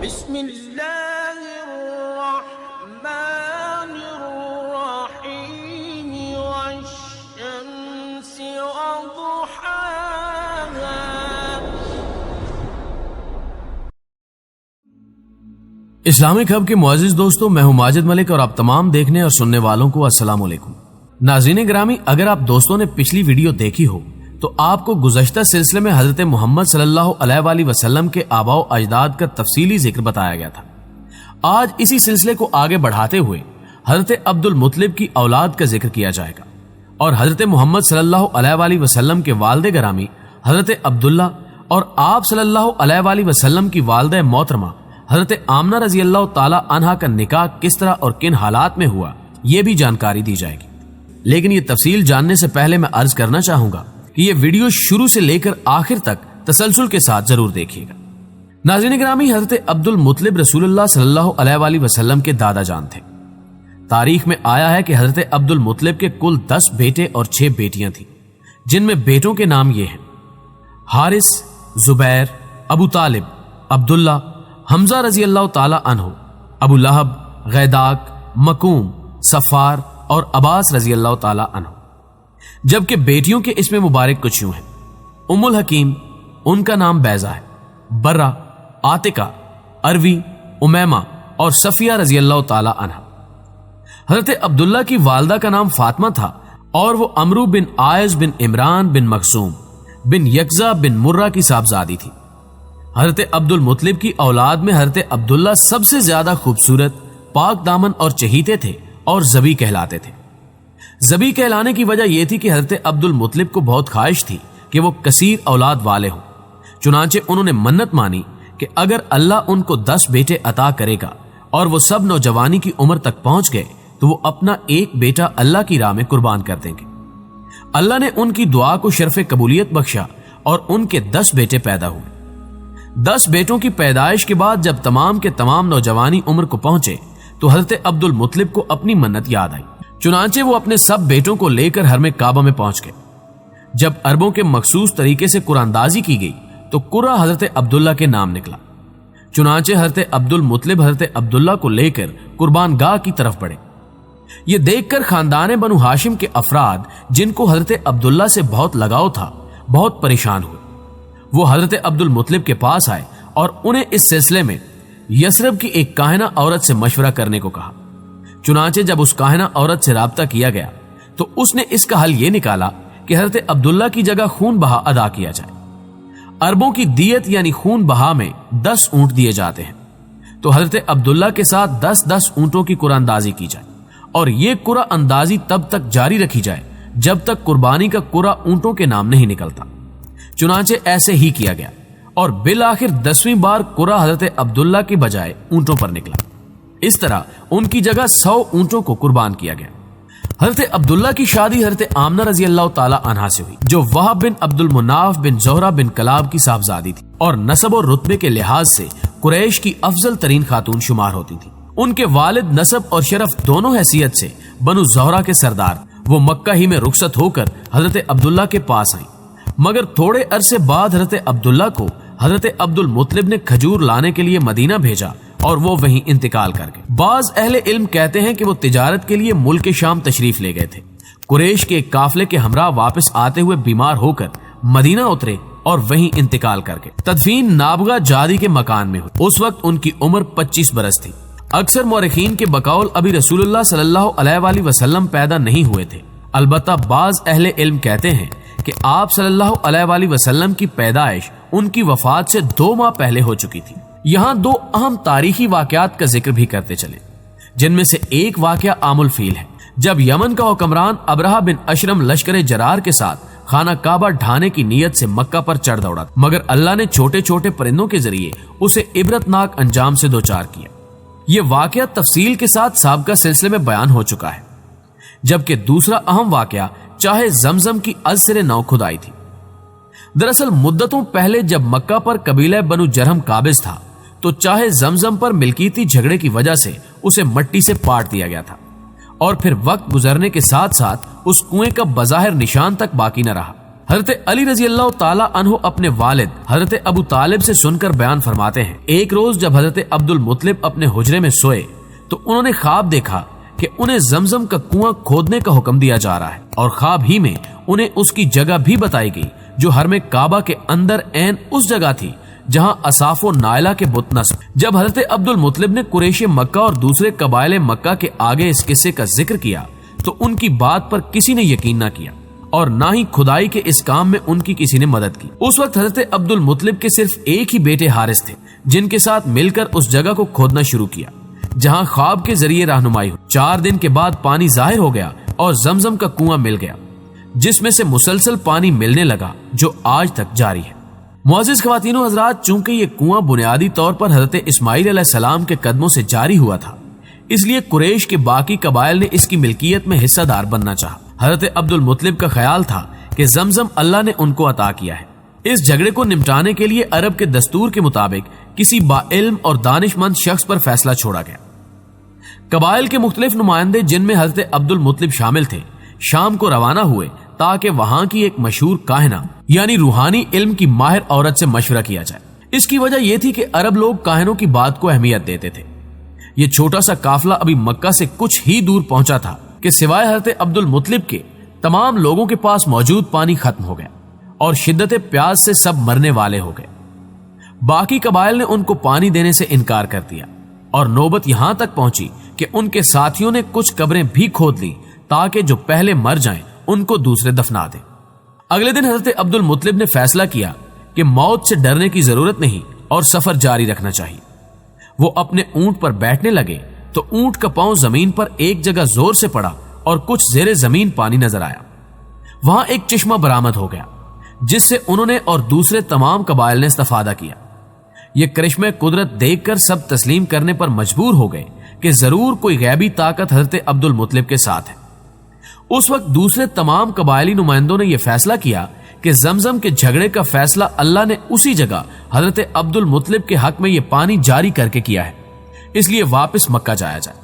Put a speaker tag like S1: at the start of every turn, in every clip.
S1: بسم اللہ الرحمن الرحیم والشمس وضحاها.
S2: اسلامک ہب کے معزز دوستوں، میں ہوں ماجد ملک اور آپ تمام دیکھنے اور سننے والوں کو السلام علیکم. ناظرین گرامی، اگر آپ دوستوں نے پچھلی ویڈیو دیکھی ہو تو آپ کو گزشتہ سلسلے میں حضرت محمد صلی اللہ علیہ وآلہ وسلم کے آباء و اجداد کا تفصیلی ذکر بتایا گیا تھا. آج اسی سلسلے کو آگے بڑھاتے ہوئے حضرت عبد المطلب کی اولاد کا ذکر کیا جائے گا اور حضرت محمد صلی اللہ علیہ وآلہ وسلم کے والد گرامی حضرت عبداللہ اور آپ صلی اللہ علیہ وآلہ وسلم کی والدہ محترمہ حضرت آمنہ رضی اللہ تعالی عنہا کا نکاح کس طرح اور کن حالات میں ہوا، یہ بھی جانکاری دی جائے گی. لیکن یہ تفصیل جاننے سے پہلے میں عرض کرنا چاہوں گا کہ یہ ویڈیو شروع سے لے کر آخر تک تسلسل کے ساتھ ضرور دیکھیے گا. ناظرین گرامی، حضرت عبد المطلب رسول اللہ صلی اللہ علیہ وآلہ وسلم کے دادا جان تھے. تاریخ میں آیا ہے کہ حضرت عبد المطلب کے کل 10 بیٹے اور 6 بیٹیاں تھیں، جن میں بیٹوں کے نام یہ ہیں: حارث، زبیر، ابو طالب، عبداللہ، حمزہ رضی اللہ تعالی عنہ، ابو لہب، غیداک، مکوم، صفار اور عباس رضی اللہ تعالی عنہ. جبکہ بیٹیوں کے اسم مبارک کچھ یوں ہیں: ام الحکیم، ان کا نام بیضہ ہے، برہ، عاتقہ، اروی، امیمہ اور صفیہ رضی اللہ تعالی عنہ. حضرت عبداللہ کی والدہ کا نام فاطمہ تھا اور وہ عمرو بن عائض بن عمران بن مخزوم بن یکزا بن مرہ کی صاحبزادی تھی. حضرت عبد المطلب کی اولاد میں حضرت عبداللہ سب سے زیادہ خوبصورت، پاک دامن اور چہیتے تھے اور ذبی کہلاتے تھے. ذبی کہلانے کی وجہ یہ تھی کہ حضرت عبد المطلب کو بہت خواہش تھی کہ وہ کثیر اولاد والے ہوں. چنانچہ انہوں نے منت مانی کہ اگر اللہ ان کو 10 بیٹے عطا کرے گا اور وہ سب نوجوانی کی عمر تک پہنچ گئے تو وہ اپنا ایک بیٹا اللہ کی راہ میں قربان کر دیں گے. اللہ نے ان کی دعا کو شرف قبولیت بخشا اور ان کے 10 بیٹے پیدا ہوئے. 10 بیٹوں کی پیدائش کے بعد جب تمام کے تمام نوجوانی عمر کو پہنچے تو حضرت عبد المطلب کو اپنی منت یاد آئی. چنانچہ وہ اپنے سب بیٹوں کو لے کر حرم کعبہ میں پہنچ گئے. جب عربوں کے مخصوص طریقے سے قرآن اندازی کی گئی تو قرہ حضرت عبداللہ کے نام نکلا. چنانچہ حضرت عبد المطلب حضرت عبداللہ کو لے کر قربان گاہ کی طرف بڑھے. یہ دیکھ کر خاندان بنو ہاشم کے افراد، جن کو حضرت عبداللہ سے بہت لگاؤ تھا، بہت پریشان ہوئے. وہ حضرت عبد المطلب کے پاس آئے اور انہیں اس سلسلے میں یثرب کی ایک کاہنہ عورت سے مشورہ کرنے کو کہا. چنانچہ جب اس کاہنہ عورت سے رابطہ کیا گیا تو اس نے اس کا حل یہ نکالا کہ حضرت عبداللہ کی جگہ خون بہا ادا کیا جائے. عربوں کی دیت یعنی خون بہا میں 10 اونٹ دیے جاتے ہیں، تو حضرت عبداللہ کے ساتھ 10 اونٹوں کی قرآن اندازی کی جائے اور یہ قرآن اندازی تب تک جاری رکھی جائے جب تک قربانی کا قرآن اونٹوں کے نام نہیں نکلتا. چنانچہ ایسے ہی کیا گیا اور بالآخر 10ویں بار قرآن حضرت عبداللہ کی بجائے اونٹوں پر نکلا. اس طرح ان کی جگہ 100 اونٹوں کو قربان کیا گیا. حضرت عبداللہ کی شادی حضرت آمنہ رضی اللہ تعالی عنہا سے ہوئی، جو وہب بن عبد المناف بن زہرہ بن کلاب کی صاحبزادی تھی اور نسب اور رتبے کے لحاظ سے قریش کی افضل ترین خاتون شمار ہوتی تھی. ان کے والد نسب اور شرف دونوں حیثیت سے بنو زہرہ کے سردار. وہ مکہ ہی میں رخصت ہو کر حضرت عبداللہ کے پاس آئیں، مگر تھوڑے عرصے بعد حضرت عبداللہ کو حضرت عبد المطلب نے کھجور لانے کے لیے مدینہ بھیجا اور وہ وہیں انتقال کر گئے. بعض اہل علم کہتے ہیں کہ وہ تجارت کے لیے ملک شام تشریف لے گئے تھے. قریش کے ایک قافلے کے ہمراہ واپس آتے ہوئے بیمار ہو کر مدینہ اترے اور وہیں انتقال کر گئے. تدفین نابغہ جادی کے مکان میں ہوئی. اس وقت ان کی عمر 25 برس تھی. اکثر مورخین کے بقول ابھی رسول اللہ صلی اللہ علیہ وآلہ وسلم پیدا نہیں ہوئے تھے. البتہ بعض اہل علم کہتے ہیں کہ آپ صلی اللہ علیہ وآلہ وسلم کی پیدائش ان کی وفات سے 2 ماہ پہلے ہو چکی تھی. یہاں 2 اہم تاریخی واقعات کا ذکر بھی کرتے چلے، جن میں سے ایک واقعہ عام الفیل ہے، جب یمن کا حکمران ابرہہ بن اشرم لشکر جرار کے ساتھ خانہ کعبہ ڈھانے کی نیت سے مکہ پر چڑھ دوڑا، مگر اللہ نے چھوٹے چھوٹے پرندوں کے ذریعے اسے عبرتناک انجام سے دوچار کیا. یہ واقعہ تفصیل کے ساتھ سابقہ سلسلے میں بیان ہو چکا ہے. جبکہ دوسرا اہم واقعہ چاہے زمزم کی ازسر نو کھدائی تھی. دراصل مدتوں پہلے جب مکہ پر قبیلہ بنو جرہم قابض تھا تو چاہے زمزم پر ملکیتی جھگڑے کی وجہ سے اسے مٹی سے پاٹ دیا گیا تھا اور پھر وقت گزرنے کے ساتھ ساتھ اس کنویں کا بظاہر نشان تک باقی نہ رہا. حضرت علی رضی اللہ تعالیٰ عنہ اپنے والد حضرت ابو طالب سے سن کر بیان فرماتے ہیں، ایک روز جب حضرت عبد المطلب اپنے حجرے میں سوئے تو انہوں نے خواب دیکھا کہ انہیں زمزم کا کنواں کھودنے کا حکم دیا جا رہا ہے، اور خواب ہی میں انہیں اس کی جگہ بھی بتائی گئی جو حرم کعبہ کے اندر عین اس جگہ تھی جہاں اصاف و نائلہ کے بت نصب۔ جب حضرت عبد المطلب نے قریش مکہ اور دوسرے قبائل مکہ کے آگے اس قصے کا ذکر کیا تو ان کی بات پر کسی نے یقین نہ کیا اور نہ ہی کھدائی کے اس کام میں ان کی کسی نے مدد کی۔ اس وقت حضرت عبد المطلب کے صرف ایک ہی بیٹے حارث تھے جن کے ساتھ مل کر اس جگہ کو کھودنا شروع کیا جہاں خواب کے ذریعے رہنمائی ہوئی۔ 4 دن کے بعد پانی ظاہر ہو گیا اور زمزم کا کنواں مل گیا جس میں سے مسلسل پانی ملنے لگا جو آج تک جاری ہے۔ معزز خواتین و حضرات، چونکہ یہ کنواں بنیادی طور پر حضرت اسماعیل علیہ السلام کے قدموں سے جاری ہوا تھا، اس لیے قریش کے باقی قبائل نے اس کی ملکیت میں حصہ دار بننا چاہا۔ حضرت عبد المطلب کا خیال تھا کہ زمزم اللہ نے ان کو عطا کیا ہے۔ اس جھگڑے کو نمٹانے کے لیے عرب کے دستور کے مطابق کسی با علم اور دانش مند شخص پر فیصلہ چھوڑا گیا۔ قبائل کے مختلف نمائندے جن میں حضرت عبد المطلب شامل تھے شام کو روانہ ہوئے تاکہ وہاں کی ایک مشہور کاہنہ یعنی روحانی علم کی ماہر عورت سے مشورہ کیا جائے۔ اس کی وجہ یہ تھی کہ عرب لوگ کاہنوں کی بات کو اہمیت دیتے تھے۔ یہ چھوٹا سا قافلہ ابھی مکہ سے کچھ ہی دور پہنچا تھا کہ سوائے حضرت عبد المطلب کے تمام لوگوں کے پاس موجود پانی ختم ہو گیا اور شدت پیاس سے سب مرنے والے ہو گئے۔ باقی قبائل نے ان کو پانی دینے سے انکار کر دیا اور نوبت یہاں تک پہنچی کہ ان کے ساتھیوں نے کچھ قبریں بھی کھود لی تاکہ جو پہلے مر جائیں ان کو دوسرے دفنا دیں۔ اگلے دن حضرت عبد المطلب نے فیصلہ کیا کہ موت سے ڈرنے کی ضرورت نہیں اور سفر جاری رکھنا چاہیے۔ وہ اپنے اونٹ پر بیٹھنے لگے تو اونٹ کا پاؤں زمین پر ایک جگہ زور سے پڑا اور کچھ زیر زمین پانی نظر آیا۔ وہاں ایک چشمہ برآمد ہو گیا جس سے انہوں نے اور دوسرے تمام قبائل نے استفادہ کیا۔ یہ کرشمہ قدرت دیکھ کر سب تسلیم کرنے پر مجبور ہو گئے کہ ضرور کوئی غیبی طاقت حضرت عبد المطلب کے ساتھ ہے۔ اس وقت دوسرے تمام قبائلی نمائندوں نے یہ فیصلہ کیا کہ زمزم کے جھگڑے کا فیصلہ اللہ نے اسی جگہ حضرت عبد المطلب کے حق میں یہ پانی جاری کر کے کیا ہے، اس لیے واپس مکہ جایا جائے۔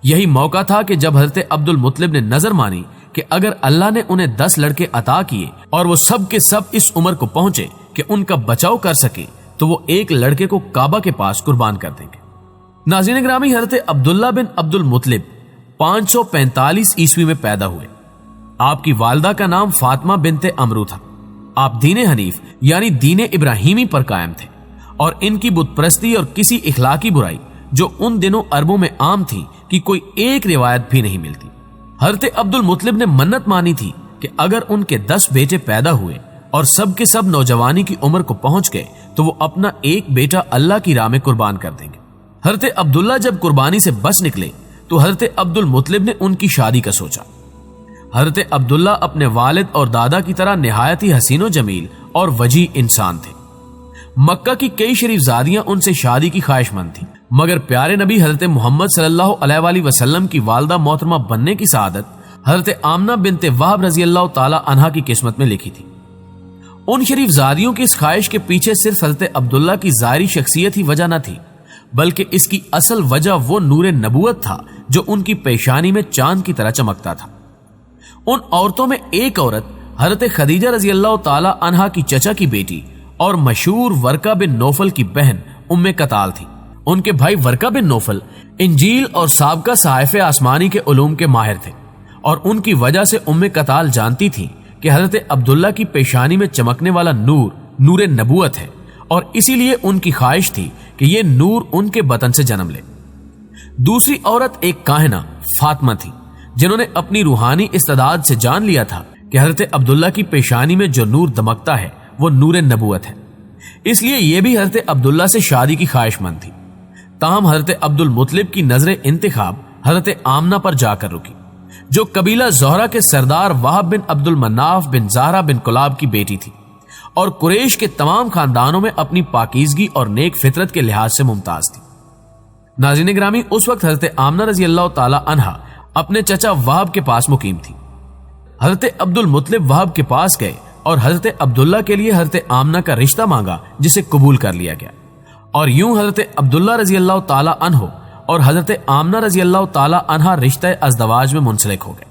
S2: یہی موقع تھا کہ جب حضرت عبد المطلب نے نظر مانی کہ اگر اللہ نے انہیں 10 لڑکے عطا کیے اور وہ سب کے سب اس عمر کو پہنچے کہ ان کا بچاؤ کر سکے تو وہ ایک لڑکے کو کعبہ کے پاس قربان کر دیں گے۔ ناظرین گرامی، حضرت عبداللہ بن عبد المطلب 545 عیسوی میں پیدا ہوئے۔ آپ کی والدہ کا نام فاطمہ بنت عمرو تھا۔ آپ دین حنیف یعنی دین ابراہیمی پر قائم تھے اور ان کی بت پرستی اور کسی اخلاقی برائی جو ان دنوں عربوں میں عام تھی کہ کوئی ایک روایت بھی نہیں ملتی۔ حضرت عبد المطلب نے منت مانی تھی کہ اگر ان کے 10 بیٹے پیدا ہوئے اور سب کے سب نوجوانی کی عمر کو پہنچ گئے تو وہ اپنا ایک بیٹا اللہ کی راہ میں قربان کر دیں گے۔ حضرت عبداللہ جب قربانی سے بچ نکلے تو حضرت عبد المطلب نے ان کی شادی کا سوچا۔ حضرت عبداللہ اپنے والد اور دادا کی طرح نہایت ہی حسین و جمیل اور وجیح انسان تھے۔ مکہ کی کئی شریف زادیاں ان سے شادی کی خواہش مند تھیں، مگر پیارے نبی حضرت محمد صلی اللہ علیہ وآلہ وسلم کی والدہ محترمہ بننے کی سعادت حضرت آمنہ بنت وہب رضی اللہ تعالی عنہا کی قسمت میں لکھی تھی۔ ان شریف زادیوں کی اس خواہش کے پیچھے صرف حضرت عبداللہ کی ظاہری شخصیت ہی وجہ نہ تھی، بلکہ اس کی اصل وجہ وہ نور نبوت تھا جو ان کی پیشانی میں چاند کی طرح چمکتا تھا۔ ان عورتوں میں ایک عورت حضرت خدیجہ رضی اللہ تعالی عنہا کی چچا کی بیٹی اور مشہور ورقہ بن نوفل کی بہن ام قتال تھی۔ ان کے بھائی ورقہ بن نوفل انجیل اور سابقہ صحائف آسمانی کے علوم کے ماہر تھے اور ان کی وجہ سے ام قتال جانتی تھی کہ حضرت عبداللہ کی پیشانی میں چمکنے والا نور نور نبوت ہے، اور اسی لیے ان کی خواہش تھی کہ یہ نور ان کے بطن سے جنم لے۔ دوسری عورت ایک کاہنہ فاطمہ تھی جنہوں نے اپنی روحانی استعداد سے جان لیا تھا کہ حضرت عبداللہ کی پیشانی میں جو نور دمکتا ہے وہ نور نبوت ہے، اس لیے یہ بھی حضرت عبداللہ سے شادی کی خواہش مند تھی۔ تاہم حضرت عبد المطلب کی نظر انتخاب حضرت آمنہ پر جا کر رکی، جو قبیلہ زہرہ کے سردار وہب بن عبد المناف بن زہرہ بن کلاب کی بیٹی تھی اور قریش کے تمام خاندانوں میں اپنی پاکیزگی اور نیک فطرت کے لحاظ سے ممتاز تھی۔ ناظرین گرامی، اس وقت حضرت آمنہ رضی اللہ تعالی عنہا اپنے چچا وہب کے پاس مقیم تھی۔ حضرت عبد المطلب وہب کے پاس گئے اور حضرت عبداللہ کے لیے حضرت آمنہ کا رشتہ مانگا جسے قبول کر لیا گیا، اور یوں حضرت عبداللہ رضی اللہ تعالی عنہ اور حضرت آمنہ رضی اللہ تعالی عنہا رشتہ ازدواج میں منسلک ہو گئے۔